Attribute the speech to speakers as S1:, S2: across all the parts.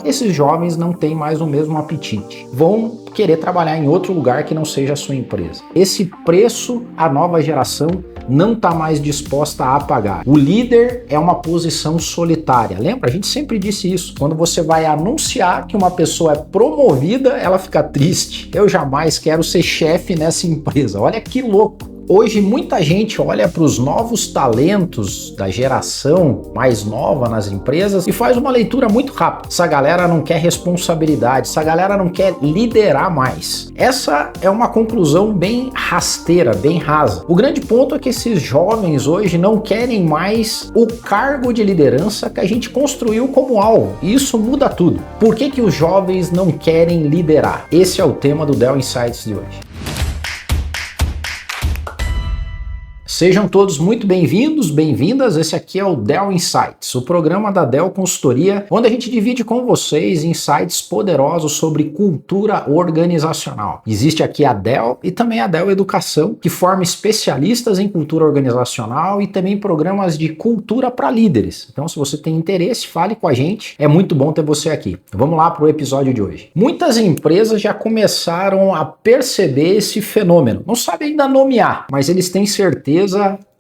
S1: esses jovens não têm mais o mesmo apetite. Vão querer trabalhar em outro lugar que não seja a sua empresa. Esse preço a nova geração não está mais disposta a pagar. O líder é uma posição solitária. Lembra? A gente sempre disse isso. Quando você vai anunciar que uma pessoa é promovida, ela fica triste. Eu jamais quero ser chefe nessa empresa. Olha que louco. Hoje muita gente olha para os novos talentos da geração mais nova nas empresas e faz uma leitura muito rápida. Essa galera não quer responsabilidade, essa galera não quer liderar mais. Essa é uma conclusão bem rasteira, bem rasa. O grande ponto é que esses jovens hoje não querem mais o cargo de liderança que a gente construiu como alvo. E isso muda tudo. Por que os jovens não querem liderar? Esse é o tema do Dell Insights de hoje. Sejam todos muito bem-vindos, bem-vindas. Esse aqui é o Dell Insights, o programa da Dell Consultoria, onde a gente divide com vocês insights poderosos sobre cultura organizacional. Existe aqui a Dell e também a Dell Educação, que forma especialistas em cultura organizacional e também programas de cultura para líderes. Então, se você tem interesse, fale com a gente. É muito bom ter você aqui. Vamos lá para o episódio de hoje. Muitas empresas já começaram a perceber esse fenômeno. Não sabem ainda nomear, mas eles têm certeza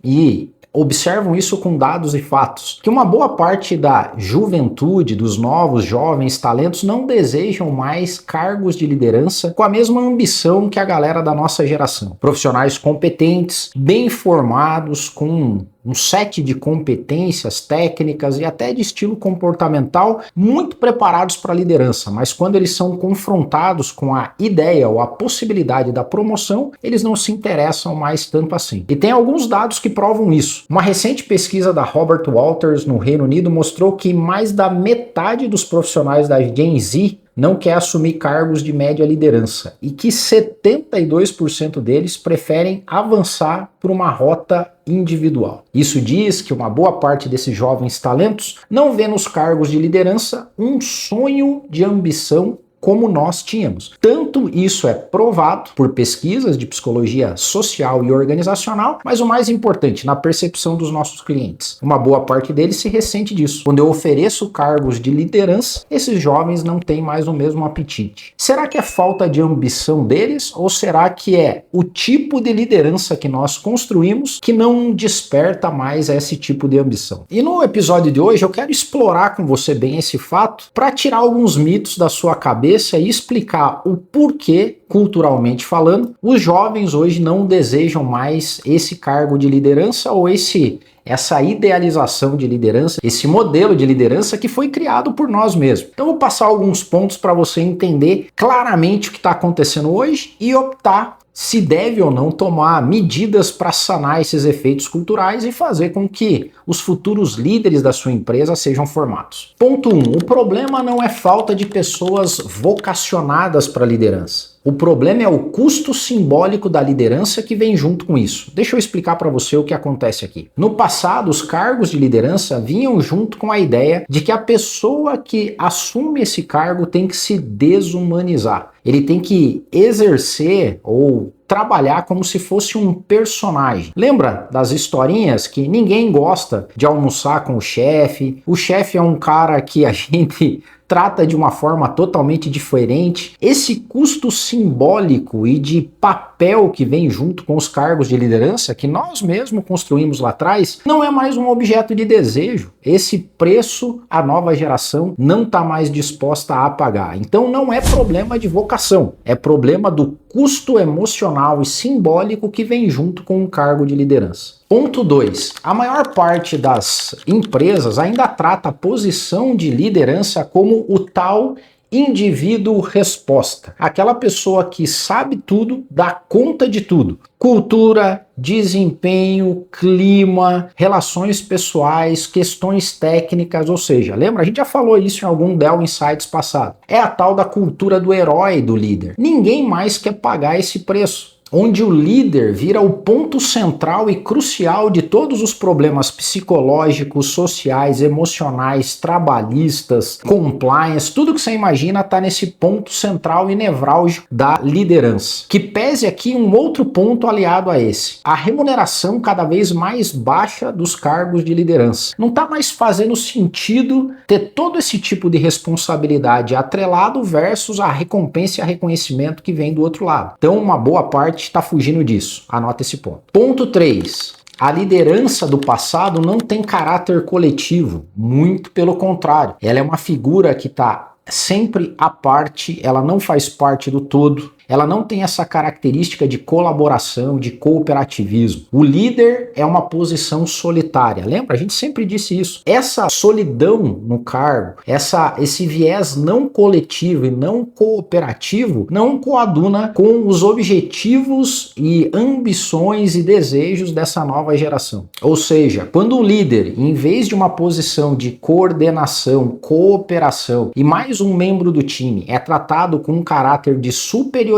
S1: e observam isso com dados e fatos, que uma boa parte da juventude, dos novos jovens talentos não desejam mais cargos de liderança com a mesma ambição que a galera da nossa geração. Profissionais competentes, bem formados, com um set de competências técnicas e até de estilo comportamental muito preparados para a liderança, mas quando eles são confrontados com a ideia ou a possibilidade da promoção, eles não se interessam mais tanto assim. E tem alguns dados que provam isso. Uma recente pesquisa da Robert Walters no Reino Unido mostrou que mais da metade dos profissionais da Gen Z não quer assumir cargos de média liderança e que 72% deles preferem avançar por uma rota individual. Isso diz que uma boa parte desses jovens talentos não vê nos cargos de liderança um sonho de ambição como nós tínhamos. Tanto isso é provado por pesquisas de psicologia social e organizacional, mas o mais importante, na percepção dos nossos clientes. Uma boa parte deles se ressente disso. Quando eu ofereço cargos de liderança, esses jovens não têm mais o mesmo apetite. Será que é falta de ambição deles ou será que é o tipo de liderança que nós construímos que não desperta mais esse tipo de ambição? E no episódio de hoje eu quero explorar com você bem esse fato para tirar alguns mitos da sua cabeça e explicar o porquê, culturalmente falando, os jovens hoje não desejam mais esse cargo de liderança ou essa idealização de liderança, esse modelo de liderança que foi criado por nós mesmos. Então eu vou passar alguns pontos para você entender claramente o que está acontecendo hoje e optar se deve ou não tomar medidas para sanar esses efeitos culturais e fazer com que os futuros líderes da sua empresa sejam formados. Ponto 1. O problema não é falta de pessoas vocacionadas para a liderança. O problema é o custo simbólico da liderança que vem junto com isso. Deixa eu explicar para você o que acontece aqui. No passado, os cargos de liderança vinham junto com a ideia de que a pessoa que assume esse cargo tem que se desumanizar. Ele tem que exercer ou trabalhar como se fosse um personagem. Lembra das historinhas que ninguém gosta de almoçar com o chefe? O chefe é um cara que a gente trata de uma forma totalmente diferente. Esse custo simbólico e de papel que vem junto com os cargos de liderança, que nós mesmos construímos lá atrás, não é mais um objeto de desejo. Esse preço a nova geração não está mais disposta a pagar. Então não é problema de vocação, é problema do custo emocional e simbólico que vem junto com um cargo de liderança. Ponto 2. A maior parte das empresas ainda trata a posição de liderança como o tal indivíduo resposta. Aquela pessoa que sabe tudo, dá conta de tudo. Cultura, desempenho, clima, relações pessoais, questões técnicas, ou seja, lembra? A gente já falou isso em algum Dell Insights passado. É a tal da cultura do herói do líder. Ninguém mais quer pagar esse preço. onde o líder vira o ponto central e crucial de todos os problemas psicológicos, sociais, emocionais, trabalhistas, compliance, tudo que você imagina está nesse ponto central e nevrálgico da liderança. Que pese aqui um outro ponto aliado a esse: a remuneração cada vez mais baixa dos cargos de liderança. Não está mais fazendo sentido ter todo esse tipo de responsabilidade atrelado versus a recompensa e a reconhecimento que vem do outro lado. Então uma boa parte está fugindo disso. Anota esse ponto. Ponto 3. A liderança do passado não tem caráter coletivo, muito pelo contrário. Ela é uma figura que está sempre à parte, ela não faz parte do todo. Ela não tem essa característica de colaboração, de cooperativismo. O líder é uma posição solitária. Lembra? A gente sempre disse isso. Essa solidão no cargo, esse viés não coletivo e não cooperativo, não coaduna com os objetivos e ambições e desejos dessa nova geração. Ou seja, quando o líder, em vez de uma posição de coordenação, cooperação e mais um membro do time, é tratado com um caráter de superioridade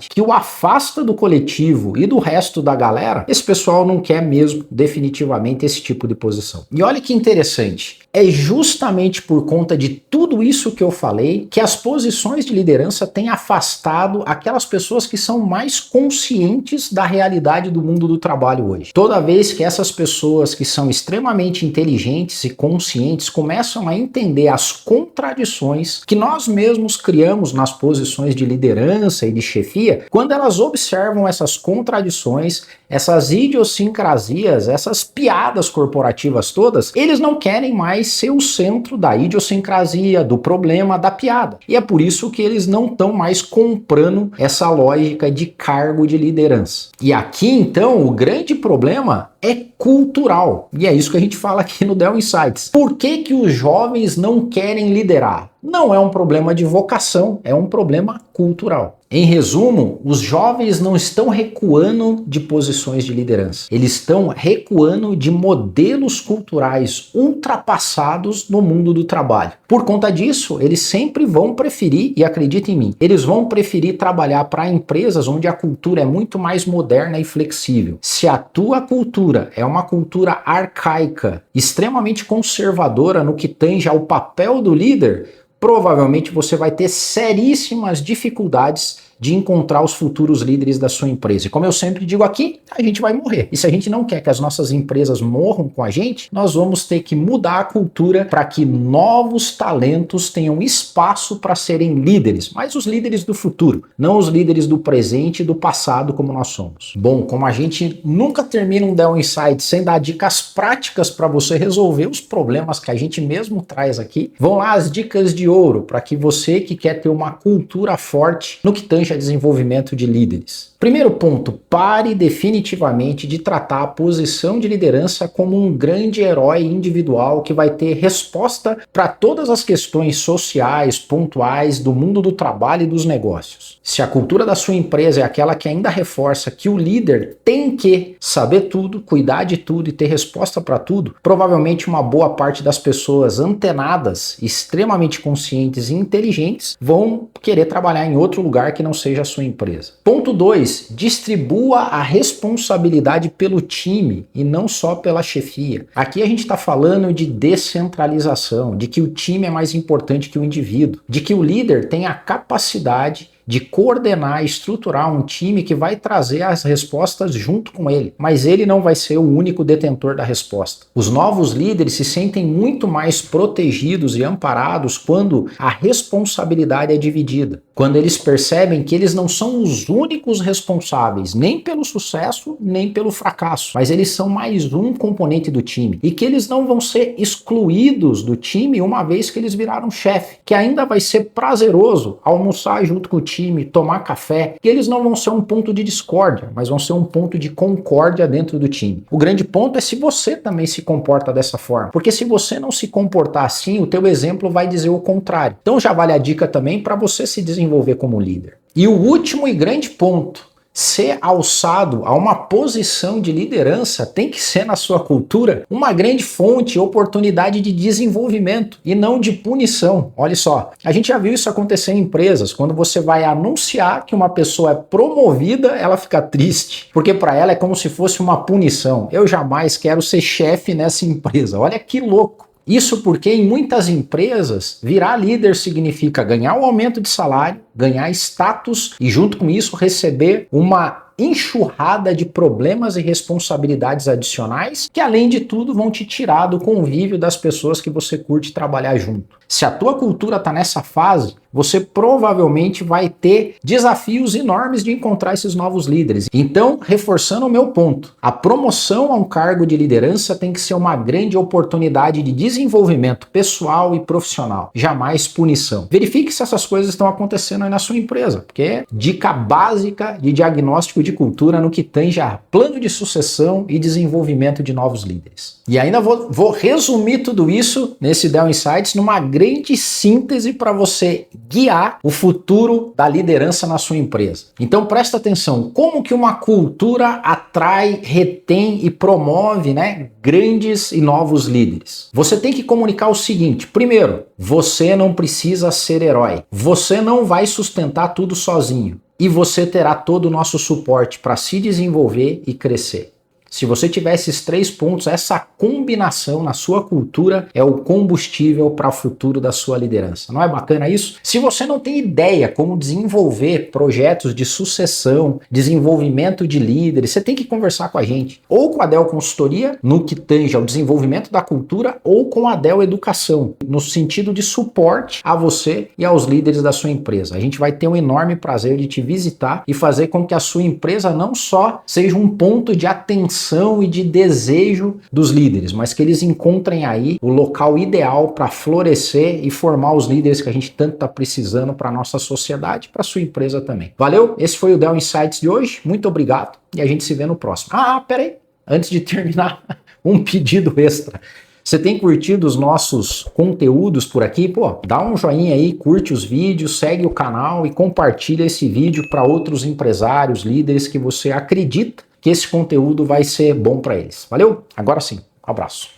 S1: que o afasta do coletivo e do resto da galera, esse pessoal não quer mesmo definitivamente esse tipo de posição. E olha que interessante, é justamente por conta de tudo isso que eu falei que as posições de liderança têm afastado aquelas pessoas que são mais conscientes da realidade do mundo do trabalho hoje. Toda vez que essas pessoas que são extremamente inteligentes e conscientes começam a entender as contradições que nós mesmos criamos nas posições de liderança e de chefia, quando elas observam essas contradições, essas idiosincrasias, essas piadas corporativas todas, eles não querem mais ser o centro da idiosincrasia, do problema, da piada. E é por isso que eles não estão mais comprando essa lógica de cargo de liderança. E aqui, então, o grande problema é cultural. E é isso que a gente fala aqui no Dell Insights. Por que os jovens não querem liderar? Não é um problema de vocação, é um problema cultural. Em resumo, os jovens não estão recuando de posições de liderança. Eles estão recuando de modelos culturais ultrapassados no mundo do trabalho. Por conta disso, eles sempre vão preferir, e acredita em mim, eles vão preferir trabalhar para empresas onde a cultura é muito mais moderna e flexível. Se a tua cultura é uma cultura arcaica, extremamente conservadora no que tange ao papel do líder, provavelmente você vai ter seríssimas dificuldades de encontrar os futuros líderes da sua empresa. E como eu sempre digo aqui, a gente vai morrer. E se a gente não quer que as nossas empresas morram com a gente, nós vamos ter que mudar a cultura para que novos talentos tenham espaço para serem líderes, mas os líderes do futuro, não os líderes do presente e do passado como nós somos. Bom, como a gente nunca termina um Dell Insight sem dar dicas práticas para você resolver os problemas que a gente mesmo traz aqui, vão lá as dicas de ouro para que você que quer ter uma cultura forte no que tange a desenvolvimento de líderes. Primeiro ponto, pare definitivamente de tratar a posição de liderança como um grande herói individual que vai ter resposta para todas as questões sociais, pontuais, do mundo do trabalho e dos negócios. Se a cultura da sua empresa é aquela que ainda reforça que o líder tem que saber tudo, cuidar de tudo e ter resposta para tudo, provavelmente uma boa parte das pessoas antenadas, extremamente conscientes e inteligentes vão querer trabalhar em outro lugar que não seja a sua empresa. Ponto 2. Distribua a responsabilidade pelo time e não só pela chefia. Aqui a gente está falando de descentralização, de que o time é mais importante que o indivíduo, de que o líder tem a capacidade de coordenar e estruturar um time que vai trazer as respostas junto com ele, mas ele não vai ser o único detentor da resposta. Os novos líderes se sentem muito mais protegidos e amparados quando a responsabilidade é dividida, quando eles percebem que eles não são os únicos responsáveis, nem pelo sucesso, nem pelo fracasso, mas eles são mais um componente do time e que eles não vão ser excluídos do time uma vez que eles viraram chefe, que ainda vai ser prazeroso almoçar junto com o time, tomar café, que eles não vão ser um ponto de discórdia, mas vão ser um ponto de concórdia dentro do time. O grande ponto é se você também se comporta dessa forma, porque se você não se comportar assim, o teu exemplo vai dizer o contrário. Então já vale a dica também para você se desenvolver como líder. E o último e grande ponto: ser alçado a uma posição de liderança tem que ser, na sua cultura, uma grande fonte e oportunidade de desenvolvimento e não de punição. Olha só, a gente já viu isso acontecer em empresas. Quando você vai anunciar que uma pessoa é promovida, ela fica triste, porque para ela é como se fosse uma punição. Eu jamais quero ser chefe nessa empresa. Olha que louco. Isso porque em muitas empresas, virar líder significa ganhar um aumento de salário, ganhar status e junto com isso receber uma enxurrada de problemas e responsabilidades adicionais que, além de tudo, vão te tirar do convívio das pessoas que você curte trabalhar junto. Se a tua cultura está nessa fase, você provavelmente vai ter desafios enormes de encontrar esses novos líderes. Então, reforçando o meu ponto, a promoção a um cargo de liderança tem que ser uma grande oportunidade de desenvolvimento pessoal e profissional, jamais punição. Verifique se essas coisas estão acontecendo aí na sua empresa, porque é dica básica de diagnóstico de cultura no que tange a plano de sucessão e desenvolvimento de novos líderes. E ainda vou resumir tudo isso nesse Dell Insights numa grande síntese para você guiar o futuro da liderança na sua empresa. Então presta atenção, como que uma cultura atrai, retém e promove, grandes e novos líderes? Você tem que comunicar o seguinte: primeiro, você não precisa ser herói, você não vai sustentar tudo sozinho e você terá todo o nosso suporte para se desenvolver e crescer. Se você tiver esses 3 pontos, essa combinação na sua cultura é o combustível para o futuro da sua liderança. Não é bacana isso? Se você não tem ideia como desenvolver projetos de sucessão, desenvolvimento de líderes, você tem que conversar com a gente. Ou com a Dell Consultoria, no que tange ao desenvolvimento da cultura, ou com a Dell Educação, no sentido de suporte a você e aos líderes da sua empresa. A gente vai ter um enorme prazer de te visitar e fazer com que a sua empresa não só seja um ponto de atenção e de desejo dos líderes, mas que eles encontrem aí o local ideal para florescer e formar os líderes que a gente tanto está precisando para a nossa sociedade e para a sua empresa também. Valeu? Esse foi o Dell Insights de hoje. Muito obrigado e a gente se vê no próximo. Peraí, antes de terminar, um pedido extra. Você tem curtido os nossos conteúdos por aqui? Dá um joinha aí, curte os vídeos, segue o canal e compartilha esse vídeo para outros empresários, líderes que você acredita que esse conteúdo vai ser bom para eles. Valeu? Agora sim, um abraço.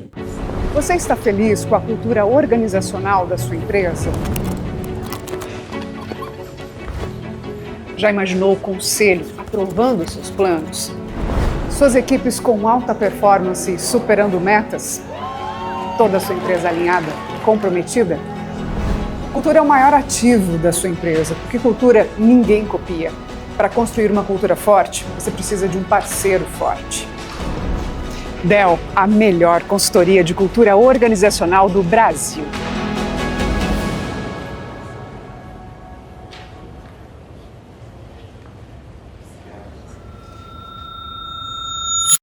S2: Você está feliz com a cultura organizacional da sua empresa? Já imaginou o conselho aprovando seus planos? Suas equipes com alta performance superando metas? Toda a sua empresa alinhada, comprometida? Cultura é o maior ativo da sua empresa, porque cultura ninguém copia. Para construir uma cultura forte, você precisa de um parceiro forte. Dell, a melhor consultoria de cultura organizacional do Brasil.